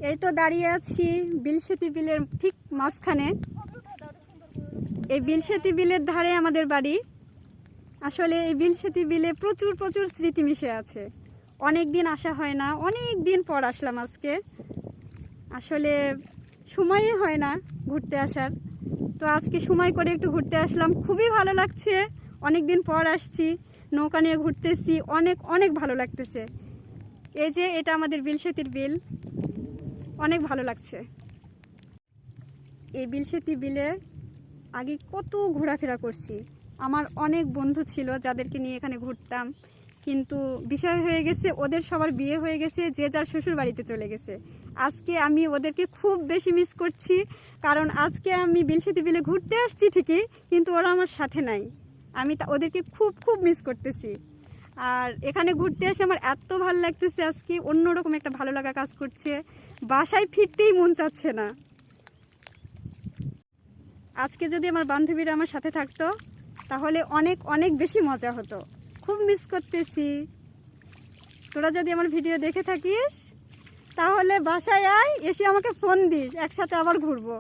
এই তো দাঁড়িয়ে আছি বিলসেতি বিলের ঠিক মাঝখানে। এই বিলসেতি বিলের ধারে আমাদের বাড়ি। আসলে এই বিলসেতি বিলে প্রচুর প্রচুর স্মৃতি মিশে আছে। অনেক দিন আসা হয় না, অনেক দিন পর আসলাম আজকে। আসলে সময়ই হয় না ঘুরতে আসার, তো আজকে সময় করে একটু ঘুরতে আসলাম। খুবই ভালো লাগছে, অনেক দিন পর আসছি, নৌকা নিয়ে ঘুরতেছি, অনেক অনেক ভালো লাগতেছে। এই যে এটা আমাদের বিলসেতির বিল, অনেক ভালো লাগছে। এই বিলসেতি বিলে আগে কত ঘোরাফেরা করছি। আমার অনেক বন্ধু ছিল যাদেরকে নিয়ে এখানে ঘুরতাম, কিন্তু বিষয় হয়ে গেছে ওদের সবার বিয়ে হয়ে গেছে, যে যার শ্বশুর বাড়িতে চলে গেছে। আজকে আমি ওদেরকে খুব বেশি মিস করছি, কারণ আজকে আমি বিলসেতি বিলে ঘুরতে আসছি ঠিকই, কিন্তু ওরা আমার সাথে নাই। আমি ওদেরকে খুব খুব মিস করতেছি। আর এখানে ঘুরতে এসে আমার এত ভালো লাগতেছে, আজকে অন্যরকম একটা ভালো লাগা কাজ করছে। বাসায় ফিরতেই মন চাচ্ছে না। আজকে যদি আমার বান্ধবীরা আমার সাথে থাকতো তাহলে অনেক অনেক বেশি মজা হতো। খুব মিস করতেছি। তোরা যদি আমার ভিডিও দেখে থাকিস তাহলে বাসায় আয়, এসে আমাকে ফোন দিস, একসাথে আবার ঘুরবো।